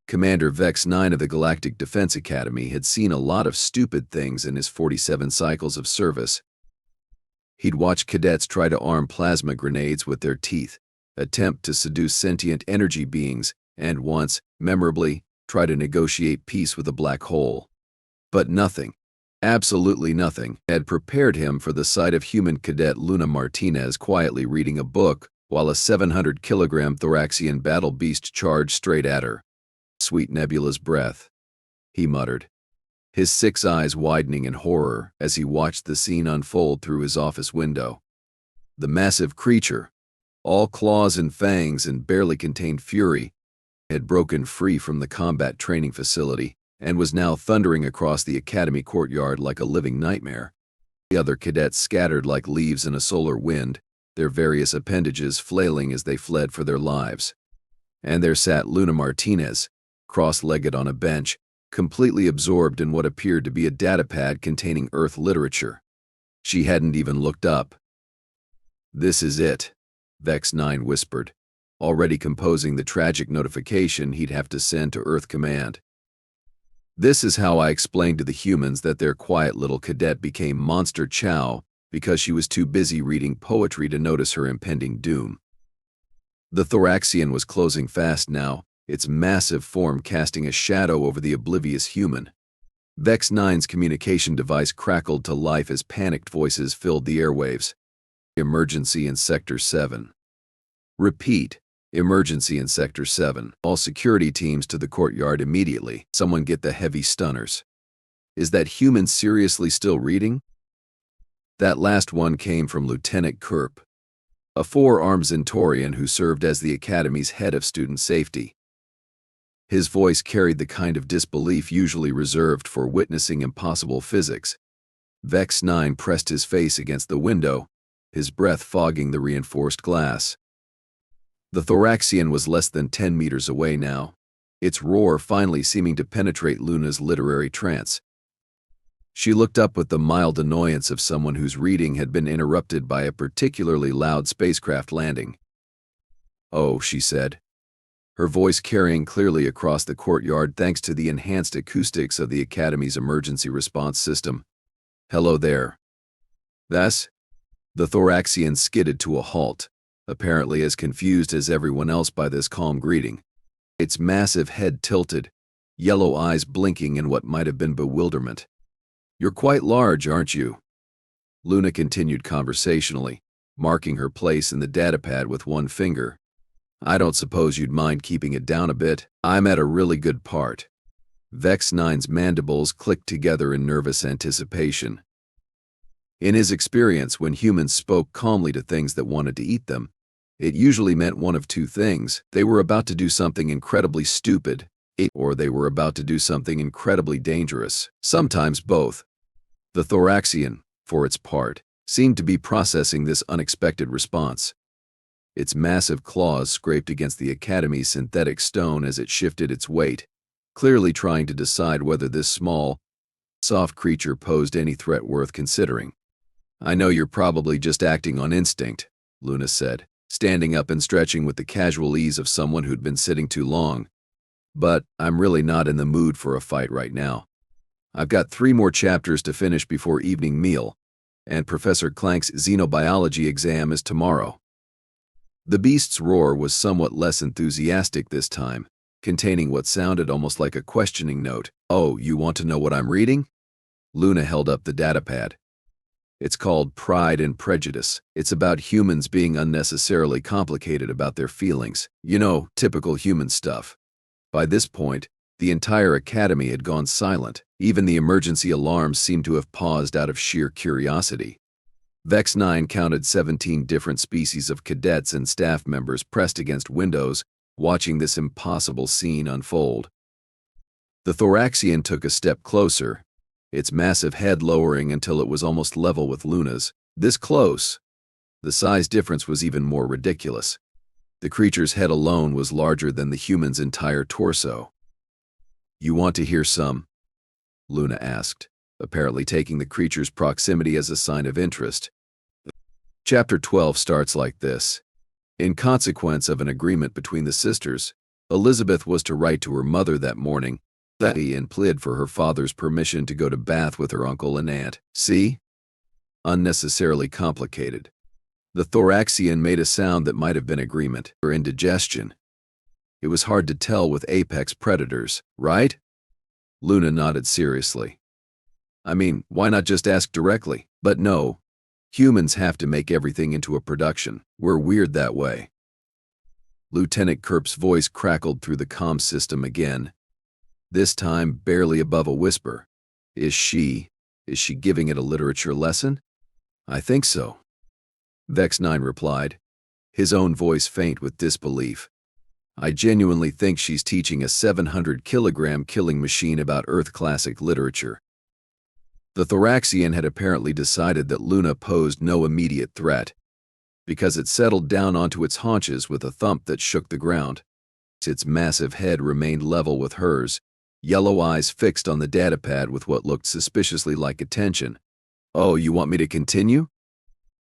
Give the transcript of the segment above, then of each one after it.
Commander Vex 9 of the Galactic Defense Academy had seen a lot of stupid things in his 47 cycles of service. He'd watched cadets try to arm plasma grenades with their teeth, attempt to seduce sentient energy beings, and once, memorably, try to negotiate peace with a black hole. But nothing, absolutely nothing, had prepared him for the sight of human cadet Luna Martinez quietly reading a book while a 700-kilogram thoraxian battle beast charged straight at her. "Sweet Nebula's breath," he muttered, his 6 eyes widening in horror as he watched the scene unfold through his office window. The massive creature, all claws and fangs and barely contained fury, had broken free from the combat training facility and was now thundering across the academy courtyard like a living nightmare. The other cadets scattered like leaves in a solar wind, their various appendages flailing as they fled for their lives. And there sat Luna Martinez, cross-legged on a bench, completely absorbed in what appeared to be a datapad containing Earth literature. She hadn't even looked up. "This is it," Vex 9 whispered, already composing the tragic notification he'd have to send to Earth Command. "This is how I explained to the humans that their quiet little cadet became Monster Chow because she was too busy reading poetry to notice her impending doom." The thoraxian was closing fast now, its massive form casting a shadow over the oblivious human. Vex 9's communication device crackled to life as panicked voices filled the airwaves. "Emergency in Sector 7. Repeat, emergency in Sector 7. All security teams to the courtyard immediately. Someone get the heavy stunners." Is that human seriously still reading? That last one came from Lieutenant Kerp, a 4-armed Zentorian who served as the Academy's head of student safety. His voice carried the kind of disbelief usually reserved for witnessing impossible physics. Vex 9 pressed his face against the window, his breath fogging the reinforced glass. The thoraxian was less than 10 meters away now, its roar finally seeming to penetrate Luna's literary trance. She looked up with the mild annoyance of someone whose reading had been interrupted by a particularly loud spacecraft landing. "Oh," she said, her voice carrying clearly across the courtyard thanks to the enhanced acoustics of the Academy's emergency response system. "Hello there." "Thus?" The thoraxian skidded to a halt, apparently as confused as everyone else by this calm greeting. Its massive head tilted, yellow eyes blinking in what might have been bewilderment. "You're quite large, aren't you?" Luna continued conversationally, marking her place in the datapad with one finger. "I don't suppose you'd mind keeping it down a bit. I'm at a really good part." Vex 9's mandibles clicked together in nervous anticipation. In his experience, when humans spoke calmly to things that wanted to eat them, it usually meant one of 2 things. They were about to do something incredibly stupid, or they were about to do something incredibly dangerous, sometimes both. The thoraxian, for its part, seemed to be processing this unexpected response. Its massive claws scraped against the Academy's synthetic stone as it shifted its weight, clearly trying to decide whether this small, soft creature posed any threat worth considering. "I know you're probably just acting on instinct," Luna said, standing up and stretching with the casual ease of someone who'd been sitting too long. "But I'm really not in the mood for a fight right now. I've got 3 more chapters to finish before evening meal, and Professor Clank's xenobiology exam is tomorrow." The beast's roar was somewhat less enthusiastic this time, containing what sounded almost like a questioning note. "Oh, you want to know what I'm reading?" Luna held up the datapad. "It's called Pride and Prejudice. It's about humans being unnecessarily complicated about their feelings. You know, typical human stuff." By this point, the entire Academy had gone silent. Even the emergency alarms seemed to have paused out of sheer curiosity. Vex 9 counted 17 different species of cadets and staff members pressed against windows, watching this impossible scene unfold. The thoraxian took a step closer, its massive head lowering until it was almost level with Luna's. This close, the size difference was even more ridiculous. The creature's head alone was larger than the human's entire torso. "You want to hear some?" Luna asked, apparently taking the creature's proximity as a sign of interest. Chapter 12 starts like this. In consequence of an agreement between the sisters, Elizabeth was to write to her mother that morning and plead for her father's permission to go to Bath with her uncle and aunt. See? Unnecessarily complicated. The thoraxian made a sound that might have been agreement or indigestion. It was hard to tell with apex predators, right? Luna nodded seriously. I mean, why not just ask directly? But no. Humans have to make everything into a production. We're weird that way. Lieutenant Kerp's voice crackled through the comm system again, this time barely above a whisper. Is she giving it a literature lesson? I think so. Vex 9 replied, his own voice faint with disbelief. I genuinely think she's teaching a 700-kilogram killing machine about Earth classic literature. The thoraxian had apparently decided that Luna posed no immediate threat, because it settled down onto its haunches with a thump that shook the ground. Its massive head remained level with hers, yellow eyes fixed on the datapad with what looked suspiciously like attention. Oh, you want me to continue?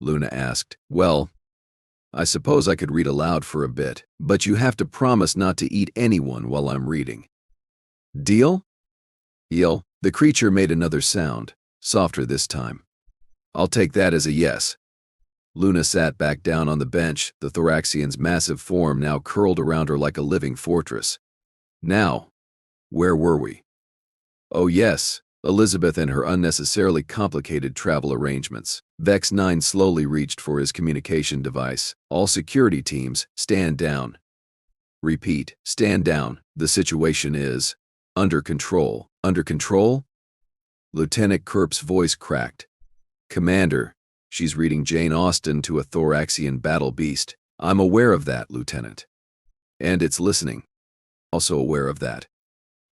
Luna asked. Well, I suppose I could read aloud for a bit, but you have to promise not to eat anyone while I'm reading. Deal? Deal. The creature made another sound, softer this time. I'll take that as a yes. Luna sat back down on the bench, the thoraxian's massive form now curled around her like a living fortress. Now, where were we? Oh yes, Elizabeth and her unnecessarily complicated travel arrangements. Vex 9 slowly reached for his communication device. All security teams, stand down. Repeat, stand down. The situation is under control. Under control? Lieutenant Kerp's voice cracked. Commander, she's reading Jane Austen to a thoraxian battle beast. I'm aware of that, Lieutenant. And it's listening. Also aware of that.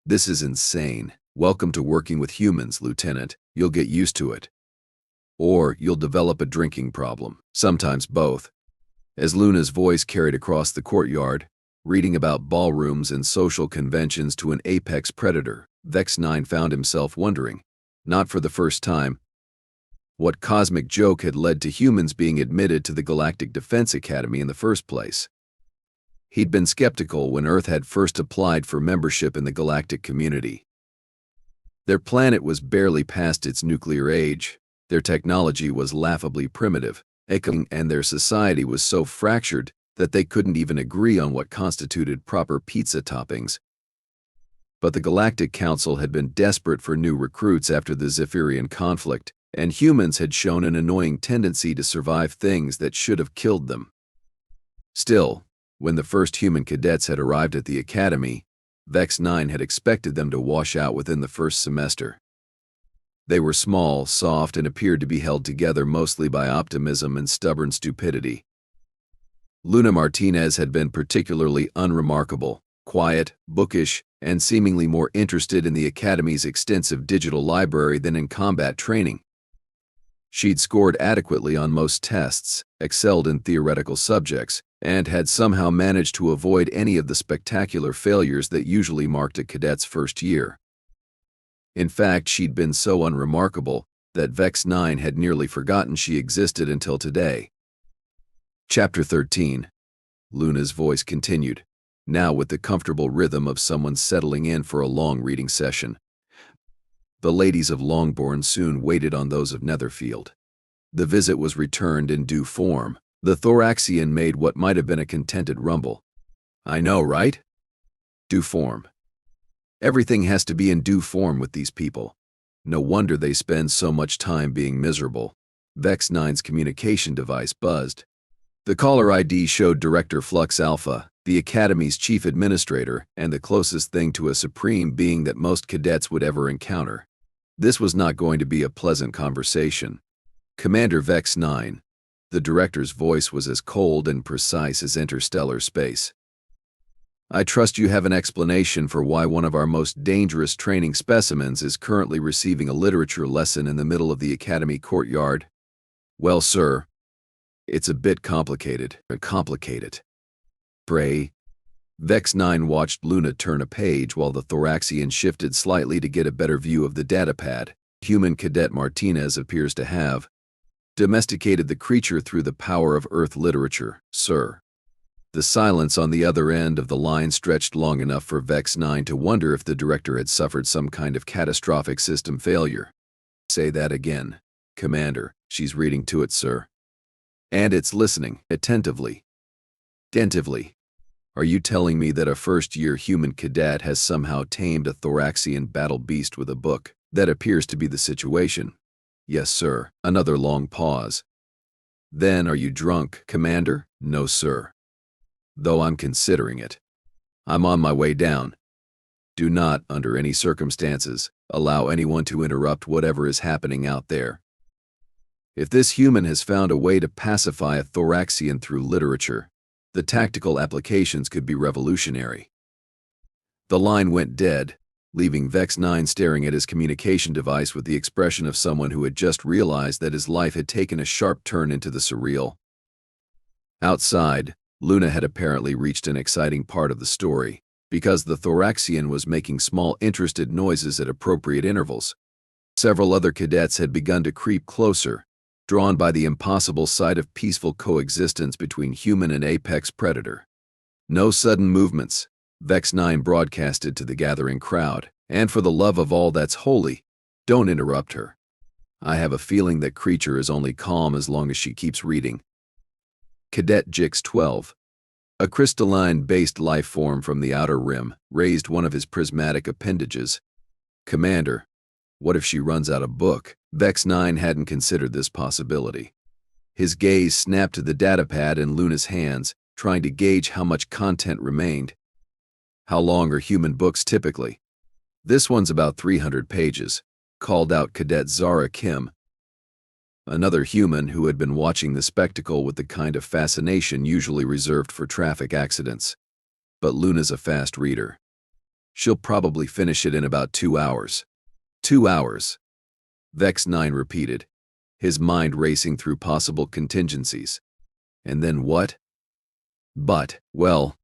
This is insane. Welcome to working with humans, Lieutenant. You'll get used to it. Or you'll develop a drinking problem. Sometimes both. As Luna's voice carried across the courtyard, reading about ballrooms and social conventions to an apex predator, Vex 9 found himself wondering, not for the first time, what cosmic joke had led to humans being admitted to the Galactic Defense Academy in the first place. He'd been skeptical when Earth had first applied for membership in the galactic community. Their planet was barely past its nuclear age, their technology was laughably primitive, and their society was so fractured that they couldn't even agree on what constituted proper pizza toppings. But the Galactic Council had been desperate for new recruits after the Zephyrian conflict, and humans had shown an annoying tendency to survive things that should have killed them. Still, when the first human cadets had arrived at the academy, Vex 9 had expected them to wash out within the first semester. They were small, soft, and appeared to be held together mostly by optimism and stubborn stupidity. Luna Martinez had been particularly unremarkable, quiet, bookish, and seemingly more interested in the Academy's extensive digital library than in combat training. She'd scored adequately on most tests, excelled in theoretical subjects, and had somehow managed to avoid any of the spectacular failures that usually marked a cadet's first year. In fact, she'd been so unremarkable that Vex 9 had nearly forgotten she existed until today. Chapter 13. Luna's voice continued, now with the comfortable rhythm of someone settling in for a long reading session. The ladies of Longbourn soon waited on those of Netherfield. The visit was returned in due form. The thoraxian made what might have been a contented rumble. I know, right? Due form. Everything has to be in due form with these people. No wonder they spend so much time being miserable. Vex 9's communication device buzzed. The caller ID showed Director Flux Alpha, the Academy's chief administrator, and the closest thing to a supreme being that most cadets would ever encounter. This was not going to be a pleasant conversation. Commander Vex 9. The director's voice was as cold and precise as interstellar space. I trust you have an explanation for why one of our most dangerous training specimens is currently receiving a literature lesson in the middle of the Academy courtyard. Well, sir, it's a bit complicated. Pray. Vex 9 watched Luna turn a page while the thoraxian shifted slightly to get a better view of the datapad. Human Cadet Martinez appears to have domesticated the creature through the power of Earth literature, sir. The silence on the other end of the line stretched long enough for Vex 9 to wonder if the director had suffered some kind of catastrophic system failure. Say that again, Commander. She's reading to it, sir. And it's listening, attentively. Dentively. Are you telling me that a first-year human cadet has somehow tamed a thoraxian battle beast with a book? That appears to be the situation. Yes, sir. Another long pause. Then are you drunk, Commander? No, sir. Though I'm considering it. I'm on my way down. Do not, under any circumstances, allow anyone to interrupt whatever is happening out there. If this human has found a way to pacify a thoraxian through literature, the tactical applications could be revolutionary. The line went dead, leaving Vex 9 staring at his communication device with the expression of someone who had just realized that his life had taken a sharp turn into the surreal. Outside, Luna had apparently reached an exciting part of the story, because the thoraxian was making small interested noises at appropriate intervals. Several other cadets had begun to creep closer, drawn by the impossible sight of peaceful coexistence between human and apex predator. No sudden movements, Vex 9 broadcasted to the gathering crowd, and for the love of all that's holy, don't interrupt her. I have a feeling that creature is only calm as long as she keeps reading. Cadet Jix 12, a crystalline-based life form from the outer rim, raised one of his prismatic appendages. Commander, what if she runs out of book? Vex 9 hadn't considered this possibility. His gaze snapped to the datapad in Luna's hands, trying to gauge how much content remained. How long are human books typically? This one's about 300 pages, called out Cadet Zara Kim, another human who had been watching the spectacle with the kind of fascination usually reserved for traffic accidents. But Luna's a fast reader. She'll probably finish it in about 2 hours. 2 hours. Vex 9 repeated, his mind racing through possible contingencies. And then what? But, well,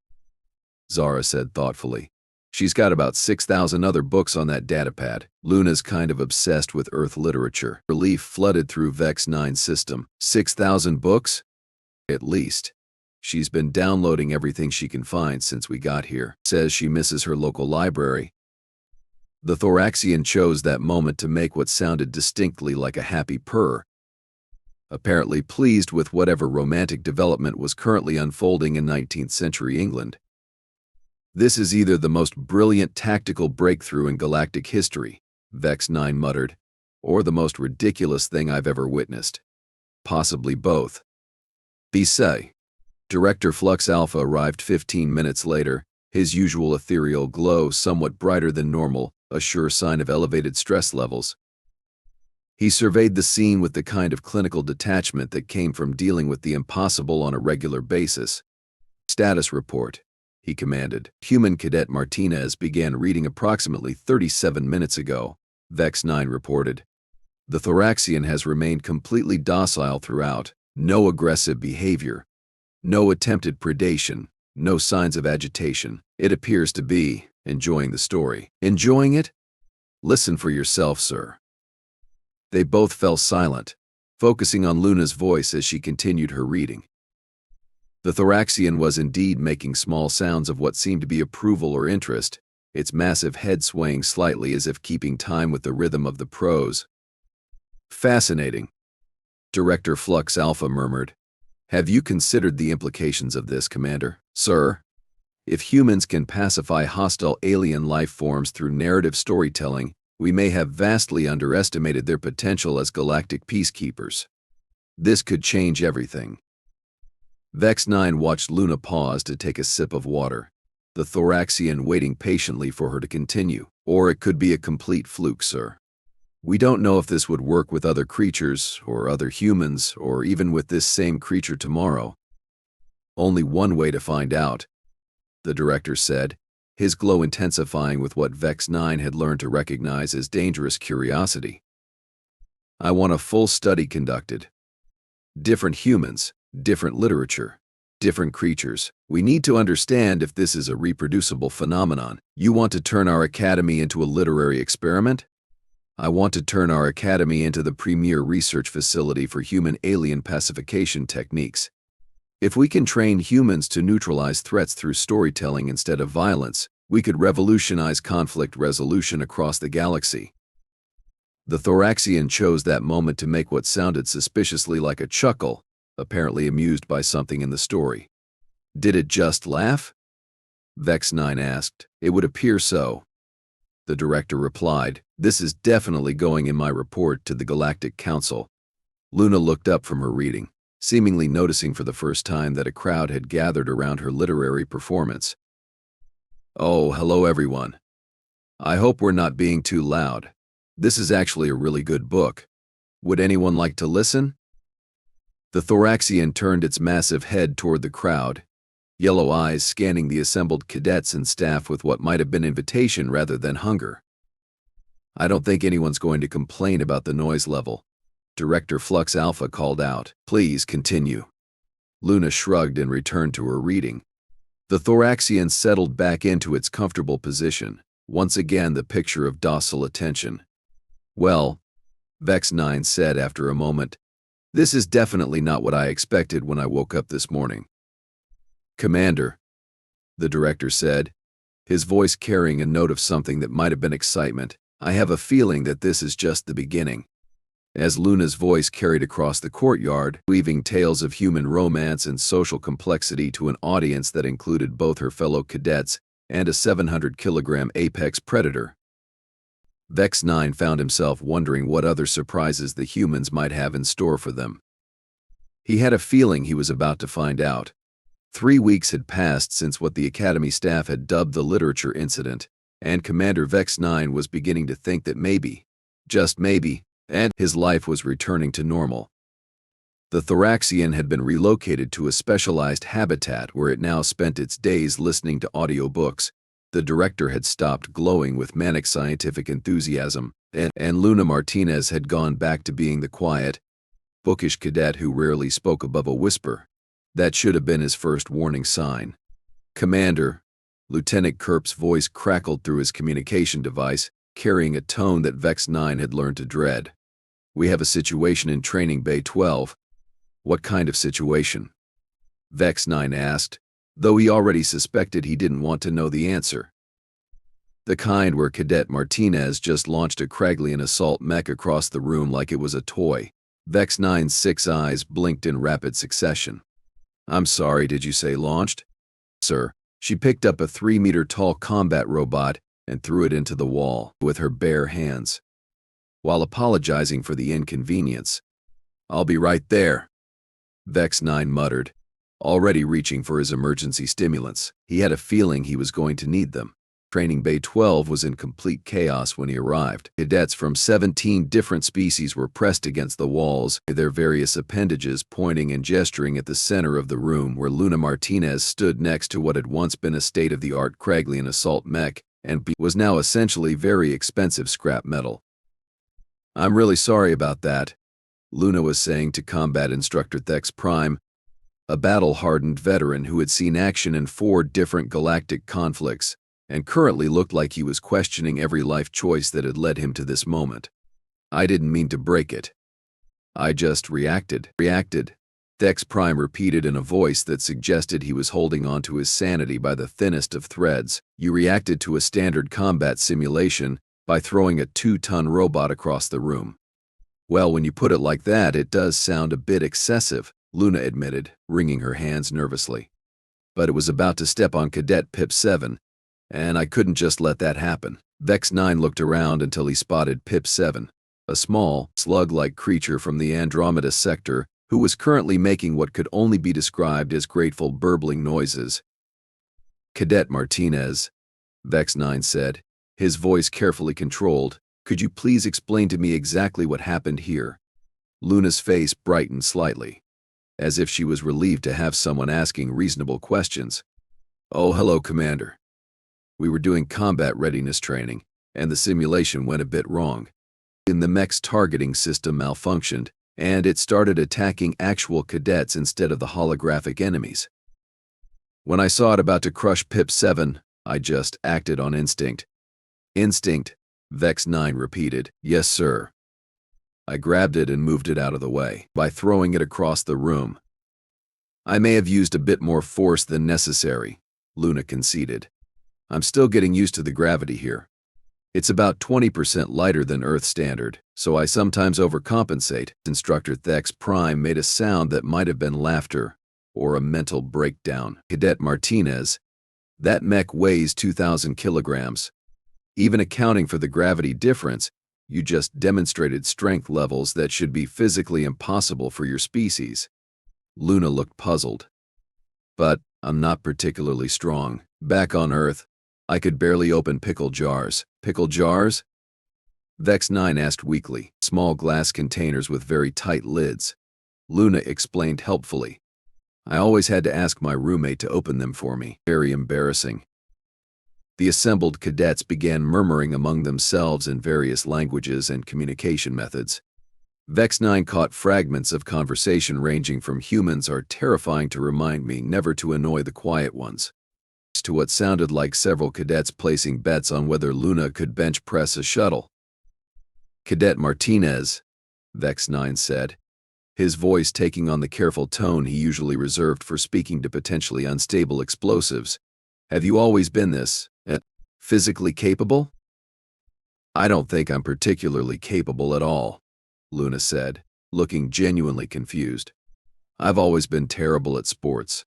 Zara said thoughtfully, she's got about 6,000 other books on that datapad. Luna's kind of obsessed with Earth literature. Relief flooded through Vex 9's system. 6,000 books? At least. She's been downloading everything she can find since we got here. Says she misses her local library. The thoraxian chose that moment to make what sounded distinctly like a happy purr, apparently pleased with whatever romantic development was currently unfolding in 19th century England. This is either the most brilliant tactical breakthrough in galactic history, Vex 9 muttered, or the most ridiculous thing I've ever witnessed. Possibly both. Say. Director Flux Alpha arrived 15 minutes later, his usual ethereal glow somewhat brighter than normal, a sure sign of elevated stress levels. He surveyed the scene with the kind of clinical detachment that came from dealing with the impossible on a regular basis. Status report, he commanded. Human Cadet Martinez began reading approximately 37 minutes ago, Vex 9 reported. The thoraxian has remained completely docile throughout, no aggressive behavior, no attempted predation, no signs of agitation. It appears to be enjoying the story. Enjoying it? Listen for yourself, sir. They both fell silent, focusing on Luna's voice as she continued her reading. The thoraxian was indeed making small sounds of what seemed to be approval or interest, its massive head swaying slightly as if keeping time with the rhythm of the prose. Fascinating, Director Flux Alpha murmured. Have you considered the implications of this, Commander? Sir? If humans can pacify hostile alien life forms through narrative storytelling, we may have vastly underestimated their potential as galactic peacekeepers. This could change everything. Vex 9 watched Luna pause to take a sip of water, the thoraxian waiting patiently for her to continue. Or it could be a complete fluke, sir. We don't know if this would work with other creatures, or other humans, or even with this same creature tomorrow. Only one way to find out, the director said, his glow intensifying with what Vex 9 had learned to recognize as dangerous curiosity. I want a full study conducted. Different humans, different literature, different creatures. We need to understand if this is a reproducible phenomenon. You want to turn our academy into a literary experiment? I want to turn our academy into the premier research facility for human-alien pacification techniques. If we can train humans to neutralize threats through storytelling instead of violence, we could revolutionize conflict resolution across the galaxy. The Thoraxian chose that moment to make what sounded suspiciously like a chuckle, apparently amused by something in the story. Did it just laugh? Vex 9 asked. It would appear so. The director replied, This is definitely going in my report to the Galactic Council. Luna looked up from her reading, seemingly noticing for the first time that a crowd had gathered around her literary performance. Oh, hello everyone. I hope we're not being too loud. This is actually a really good book. Would anyone like to listen? The Thoraxian turned its massive head toward the crowd, yellow eyes scanning the assembled cadets and staff with what might have been invitation rather than hunger. I don't think anyone's going to complain about the noise level. Director Flux Alpha called out. Please continue. Luna shrugged and returned to her reading. The Thoraxian settled back into its comfortable position, once again the picture of docile attention. Well, Vex 9 said after a moment, this is definitely not what I expected when I woke up this morning. Commander, the director said, his voice carrying a note of something that might have been excitement, I have a feeling that this is just the beginning. As Luna's voice carried across the courtyard, weaving tales of human romance and social complexity to an audience that included both her fellow cadets and a 700-kilogram apex predator. Vex 9 found himself wondering what other surprises the humans might have in store for them. He had a feeling he was about to find out. 3 weeks had passed since what the Academy staff had dubbed the literature incident, and Commander Vex 9 was beginning to think that maybe, just maybe, and his life was returning to normal. The Thoraxian had been relocated to a specialized habitat where it now spent its days listening to audiobooks. The director had stopped glowing with manic scientific enthusiasm, and Luna Martinez had gone back to being the quiet, bookish cadet who rarely spoke above a whisper. That should have been his first warning sign. Commander, Lieutenant Kerp's voice crackled through his communication device, carrying a tone that Vex 9 had learned to dread. We have a situation in Training Bay 12. What kind of situation? Vex 9 asked, though he already suspected he didn't want to know the answer. The kind where Cadet Martinez just launched a Kraglian assault mech across the room like it was a toy. Vex 9's 6 eyes blinked in rapid succession. I'm sorry, did you say launched? Sir, she picked up a 3-meter-tall combat robot and threw it into the wall with her bare hands, while apologizing for the inconvenience. I'll be right there, Vex 9 muttered, already reaching for his emergency stimulants. He had a feeling he was going to need them. Training Bay 12 was in complete chaos when he arrived. Cadets from 17 different species were pressed against the walls, their various appendages pointing and gesturing at the center of the room where Luna Martinez stood next to what had once been a state-of-the-art Kraglian assault mech and was now essentially very expensive scrap metal. I'm really sorry about that, Luna was saying to Combat Instructor Thex Prime, a battle-hardened veteran who had seen action in 4 different galactic conflicts and currently looked like he was questioning every life choice that had led him to this moment. I didn't mean to break it. I just reacted. Thex Prime repeated in a voice that suggested he was holding on to his sanity by the thinnest of threads. You reacted to a standard combat simulation by throwing a 2-ton robot across the room. Well, when you put it like that, it does sound a bit excessive, Luna admitted, wringing her hands nervously. But it was about to step on Cadet Pip 7, and I couldn't just let that happen. Vex 9 looked around until he spotted Pip 7, a small, slug-like creature from the Andromeda sector who was currently making what could only be described as grateful burbling noises. Cadet Martinez, Vex 9 said, his voice carefully controlled, could you please explain to me exactly what happened here? Luna's face brightened slightly, as if she was relieved to have someone asking reasonable questions. Oh, hello, Commander. We were doing combat readiness training, and the simulation went a bit wrong. The mech's targeting system malfunctioned, and it started attacking actual cadets instead of the holographic enemies. When I saw it about to crush Pip 7, I just acted on instinct. Instinct, Vex 9 repeated. Yes, sir. I grabbed it and moved it out of the way by throwing it across the room. I may have used a bit more force than necessary, Luna conceded. I'm still getting used to the gravity here. It's about 20% lighter than Earth standard, so I sometimes overcompensate. Instructor Thex Prime made a sound that might have been laughter or a mental breakdown. Cadet Martinez, that mech weighs 2,000 kilograms. Even accounting for the gravity difference, you just demonstrated strength levels that should be physically impossible for your species. Luna looked puzzled. But I'm not particularly strong. Back on Earth, I could barely open pickle jars. Pickle jars? Vex 9 asked weakly. Small glass containers with very tight lids. Luna explained helpfully. I always had to ask my roommate to open them for me. Very embarrassing. The assembled cadets began murmuring among themselves in various languages and communication methods. Vex 9 caught fragments of conversation ranging from "humans are terrifying to remind me never to annoy the quiet ones," to what sounded like several cadets placing bets on whether Luna could bench press a shuttle. Cadet Martinez, Vex 9 said, his voice taking on the careful tone he usually reserved for speaking to potentially unstable explosives. Have you always been this, physically capable? I don't think I'm particularly capable at all, Luna said, looking genuinely confused. I've always been terrible at sports.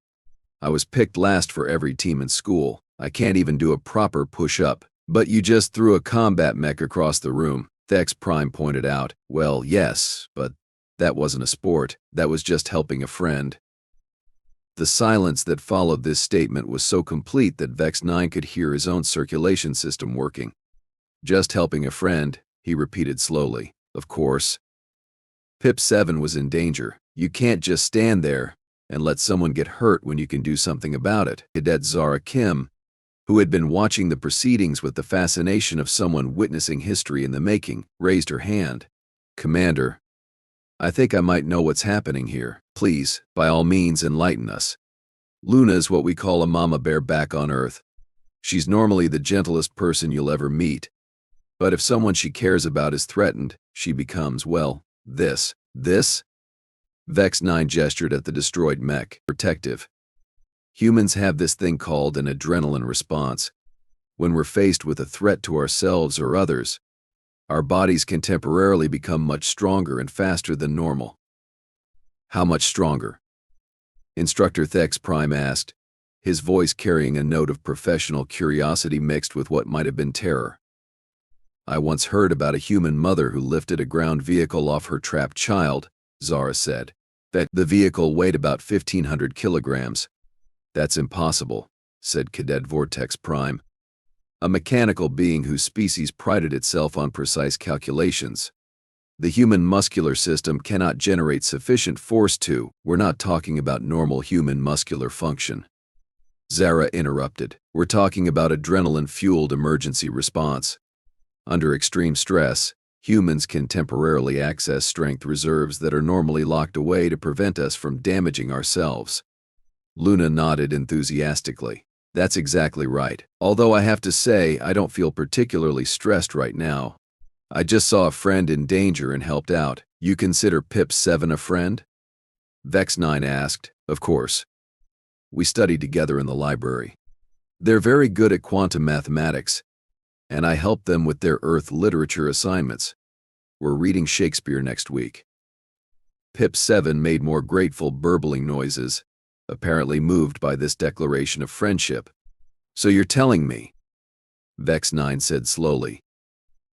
I was picked last for every team in school. I can't even do a proper push-up. But you just threw a combat mech across the room, Thex Prime pointed out. Well, yes, but that wasn't a sport. That was just helping a friend. The silence that followed this statement was so complete that Vex 9 could hear his own circulation system working. Just helping a friend, he repeated slowly. Of course. Pip 7 was in danger. You can't just stand there and let someone get hurt when you can do something about it. Cadet Zara Kim, who had been watching the proceedings with the fascination of someone witnessing history in the making, raised her hand. Commander, I think I might know what's happening here. Please, by all means, enlighten us. Luna's what we call a mama bear back on Earth. She's normally the gentlest person you'll ever meet. But if someone she cares about is threatened, she becomes, well, this. Vex 9 gestured at the destroyed mech. Protective. Humans have this thing called an adrenaline response. When we're faced with a threat to ourselves or others, our bodies can temporarily become much stronger and faster than normal. How much stronger? Instructor Thex Prime asked, his voice carrying a note of professional curiosity mixed with what might have been terror. I once heard about a human mother who lifted a ground vehicle off her trapped child, Zara said. That the vehicle weighed about 1,500 kilograms. That's impossible, said Cadet Vortex Prime, a mechanical being whose species prided itself on precise calculations. The human muscular system cannot generate sufficient force to. We're not talking about normal human muscular function. Zara interrupted. We're talking about adrenaline-fueled emergency response. Under extreme stress, humans can temporarily access strength reserves that are normally locked away to prevent us from damaging ourselves. Luna nodded enthusiastically. That's exactly right. Although I have to say, I don't feel particularly stressed right now. I just saw a friend in danger and helped out. You consider Pip 7 a friend? Vex 9 asked. Of course. We studied together in the library. They're very good at quantum mathematics, and I helped them with their Earth literature assignments. We're reading Shakespeare next week. Pip 7 made more grateful burbling noises, apparently moved by this declaration of friendship. So you're telling me, Vex 9 said slowly,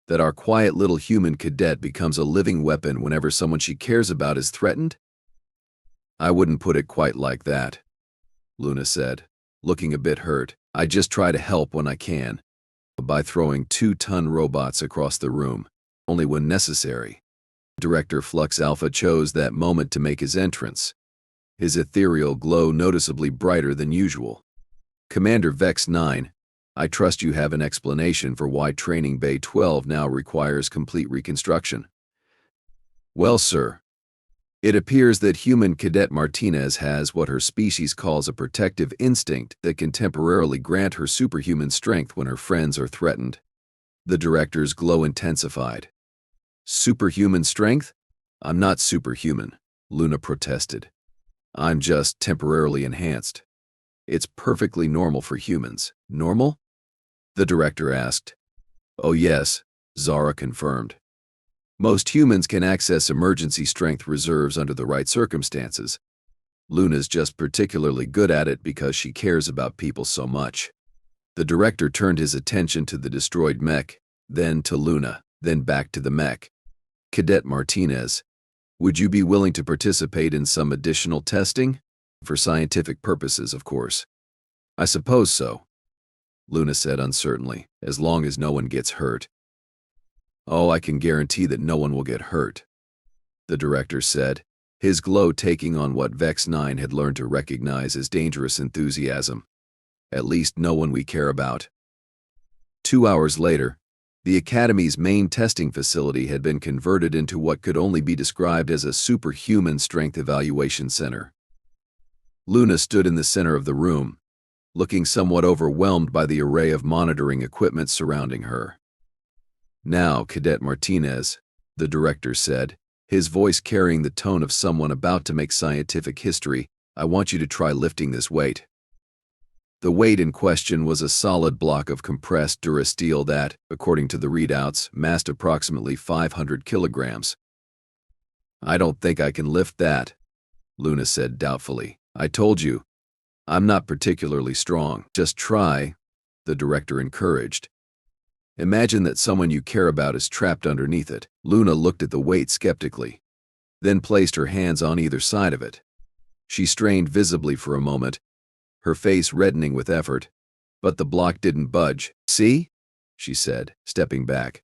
that our quiet little human cadet becomes a living weapon whenever someone she cares about is threatened? I wouldn't put it quite like that, Luna said, looking a bit hurt. I just try to help when I can, by throwing 2-ton robots across the room, only when necessary. Director Flux Alpha chose that moment to make his entrance, his ethereal glow noticeably brighter than usual. Commander Vex 9, I trust you have an explanation for why Training Bay 12 now requires complete reconstruction. Well, sir, it appears that human Cadet Martinez has what her species calls a protective instinct that can temporarily grant her superhuman strength when her friends are threatened. The director's glow intensified. Superhuman strength? I'm not superhuman, Luna protested. I'm just temporarily enhanced. It's perfectly normal for humans. Normal? The director asked. Oh yes, Zara confirmed. Most humans can access emergency strength reserves under the right circumstances. Luna's just particularly good at it because she cares about people so much. The director turned his attention to the destroyed mech, then to Luna, then back to the mech. Cadet Martinez, would you be willing to participate in some additional testing? For scientific purposes, of course. I suppose so, Luna said uncertainly, as long as no one gets hurt. Oh, I can guarantee that no one will get hurt, the director said, his glow taking on what Vex 9 had learned to recognize as dangerous enthusiasm. At least no one we care about. 2 hours later, the Academy's main testing facility had been converted into what could only be described as a superhuman strength evaluation center. Luna stood in the center of the room, looking somewhat overwhelmed by the array of monitoring equipment surrounding her. Now, Cadet Martinez, the director said, his voice carrying the tone of someone about to make scientific history, I want you to try lifting this weight. The weight in question was a solid block of compressed durasteel that, according to the readouts, massed approximately 500 kilograms. I don't think I can lift that, Luna said doubtfully. I told you, I'm not particularly strong. Just try, the director encouraged. Imagine that someone you care about is trapped underneath it. Luna looked at the weight skeptically, then placed her hands on either side of it. She strained visibly for a moment, her face reddening with effort, but the block didn't budge. See? She said, stepping back.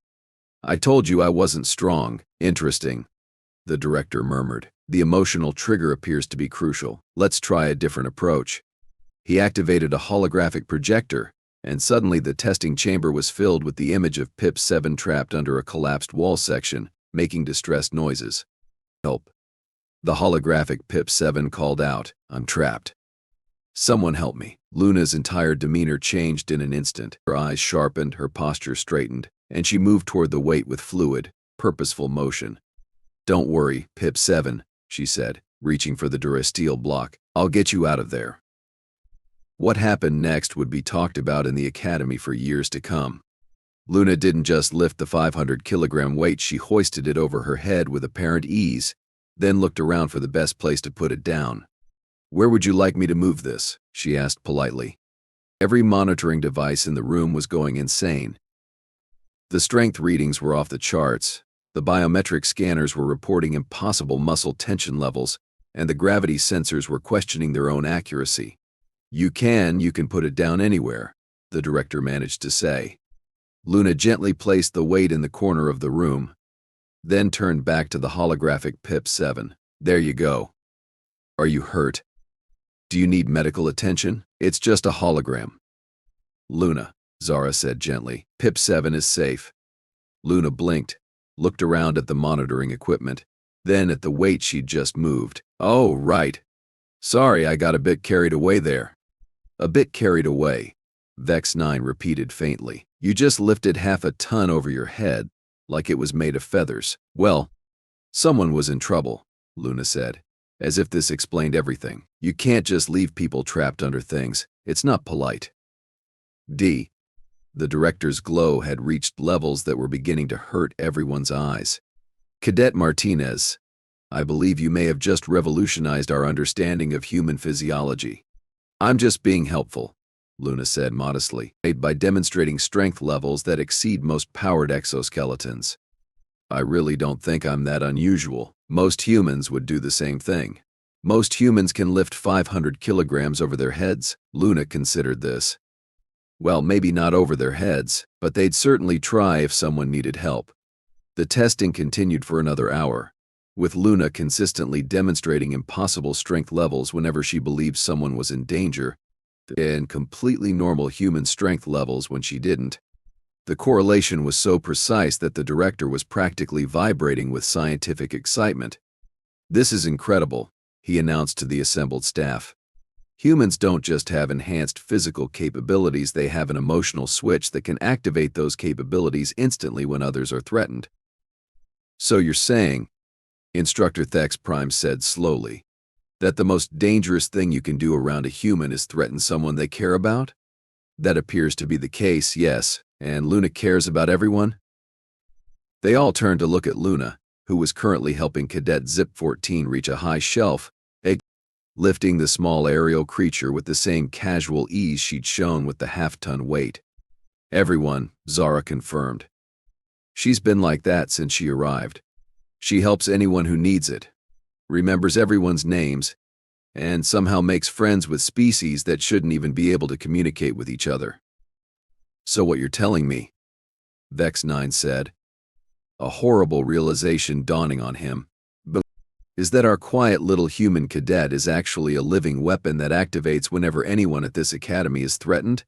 I told you I wasn't strong. Interesting, the director murmured. The emotional trigger appears to be crucial. Let's try a different approach. He activated a holographic projector, and suddenly the testing chamber was filled with the image of Pip 7 trapped under a collapsed wall section, making distressed noises. Help. The holographic Pip 7 called out, I'm trapped. Someone help me. Luna's entire demeanor changed in an instant. Her eyes sharpened, her posture straightened, and she moved toward the weight with fluid, purposeful motion. Don't worry, Pip 7, she said, reaching for the durasteel block. I'll get you out of there. What happened next would be talked about in the Academy for years to come. Luna didn't just lift the 500-kilogram weight, she hoisted it over her head with apparent ease, then looked around for the best place to put it down. Where would you like me to move this? She asked politely. Every monitoring device in the room was going insane. The strength readings were off the charts, the biometric scanners were reporting impossible muscle tension levels, and the gravity sensors were questioning their own accuracy. You can put it down anywhere, the director managed to say. Luna gently placed the weight in the corner of the room, then turned back to the holographic Pip 7. There you go. Are you hurt? Do you need medical attention? It's just a hologram. Luna, Zara said gently. Pip 7 is safe. Luna blinked, looked around at the monitoring equipment, then at the weight she'd just moved. Oh, right. Sorry, I got a bit carried away there. A bit carried away, Vex 9 repeated faintly. You just lifted half a ton over your head, like it was made of feathers. Well, someone was in trouble, Luna said, as if this explained everything. You can't just leave people trapped under things. It's not polite. The director's glow had reached levels that were beginning to hurt everyone's eyes. Cadet Martinez, I believe you may have just revolutionized our understanding of human physiology. I'm just being helpful, Luna said modestly, by demonstrating strength levels that exceed most powered exoskeletons. I really don't think I'm that unusual. Most humans would do the same thing. Most humans can lift 500 kilograms over their heads. Luna considered this. Well, maybe not over their heads, but they'd certainly try if someone needed help. The testing continued for another hour, with Luna consistently demonstrating impossible strength levels whenever she believed someone was in danger, and completely normal human strength levels when she didn't. The correlation was so precise that the director was practically vibrating with scientific excitement. This is incredible, he announced to the assembled staff. Humans don't just have enhanced physical capabilities, they have an emotional switch that can activate those capabilities instantly when others are threatened. So you're saying, Instructor Thex Prime said slowly, That the most dangerous thing you can do around a human is threaten someone they care about? That appears to be the case, yes. And Luna cares about everyone? They all turned to look at Luna, who was currently helping Cadet Zip 14 reach a high shelf, lifting the small aerial creature with the same casual ease she'd shown with the half-ton weight. Everyone, Zara confirmed. She's been like that since she arrived. She helps anyone who needs it, remembers everyone's names, and somehow makes friends with species that shouldn't even be able to communicate with each other. So what you're telling me, Vex9 said, a horrible realization dawning on him, is that our quiet little human cadet is actually a living weapon that activates whenever anyone at this academy is threatened?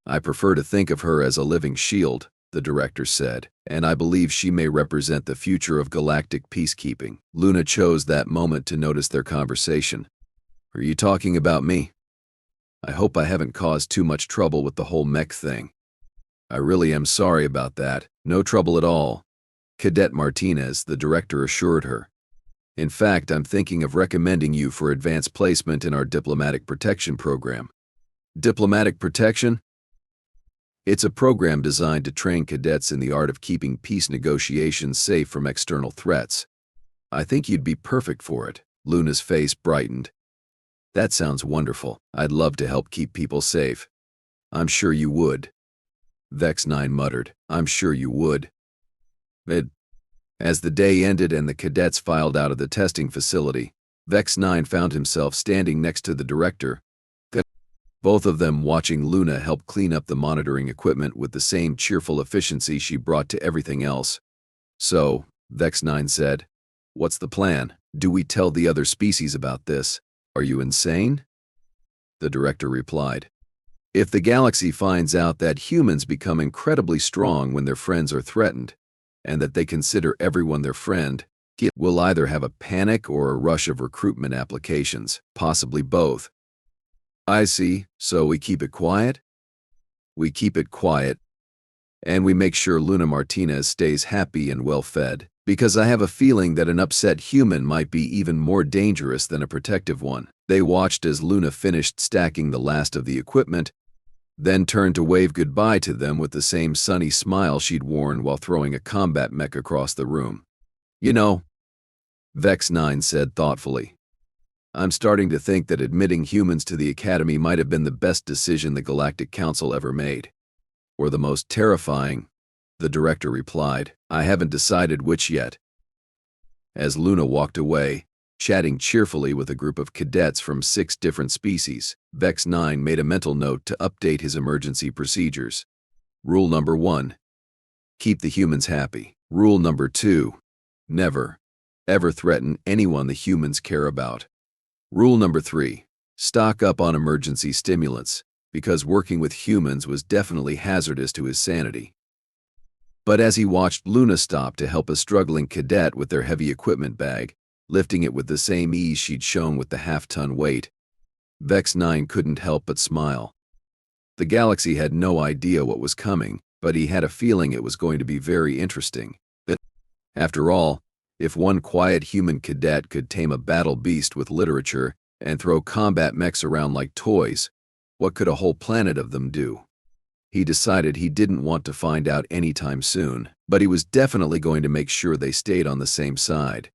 I prefer to think of her as a living shield, the director said, and I believe she may represent the future of galactic peacekeeping. Luna chose that moment to notice their conversation. Are you talking about me? I hope I haven't caused too much trouble with the whole mech thing. I really am sorry about that. No trouble at all, Cadet Martinez, the director, assured her. In fact, I'm thinking of recommending you for advanced placement in our diplomatic protection program. Diplomatic protection? It's a program designed to train cadets in the art of keeping peace negotiations safe from external threats. I think you'd be perfect for it. Luna's face brightened. That sounds wonderful. I'd love to help keep people safe. I'm sure you would. Vex9 muttered. I'm sure you would. As the day ended and the cadets filed out of the testing facility, Vex9 found himself standing next to the director, both of them watching Luna help clean up the monitoring equipment with the same cheerful efficiency she brought to everything else. So, Vex9 said, what's the plan? Do we tell the other species about this? Are you insane? The director replied, if the galaxy finds out that humans become incredibly strong when their friends are threatened, and that they consider everyone their friend, we'll either have a panic or a rush of recruitment applications, possibly both. I see, so we keep it quiet? We keep it quiet, and we make sure Luna Martinez stays happy and well-fed, because I have a feeling that an upset human might be even more dangerous than a protective one. They watched as Luna finished stacking the last of the equipment, then turned to wave goodbye to them with the same sunny smile she'd worn while throwing a combat mech across the room. You know, Vex9 said thoughtfully, I'm starting to think that admitting humans to the Academy might have been the best decision the Galactic Council ever made. Or the most terrifying, the director replied. I haven't decided which yet. As Luna walked away, chatting cheerfully with a group of cadets from 6 different species, Vex9 made a mental note to update his emergency procedures. Rule number 1. Keep the humans happy. Rule number 2. Never, ever threaten anyone the humans care about. Rule number 3. Stock up on emergency stimulants, because working with humans was definitely hazardous to his sanity. But as he watched Luna stop to help a struggling cadet with their heavy equipment bag, lifting it with the same ease she'd shown with the half-ton weight, Vex9 couldn't help but smile. The galaxy had no idea what was coming, but he had a feeling it was going to be very interesting. After all, if one quiet human cadet could tame a battle beast with literature and throw combat mechs around like toys, what could a whole planet of them do? He decided he didn't want to find out anytime soon, but he was definitely going to make sure they stayed on the same side.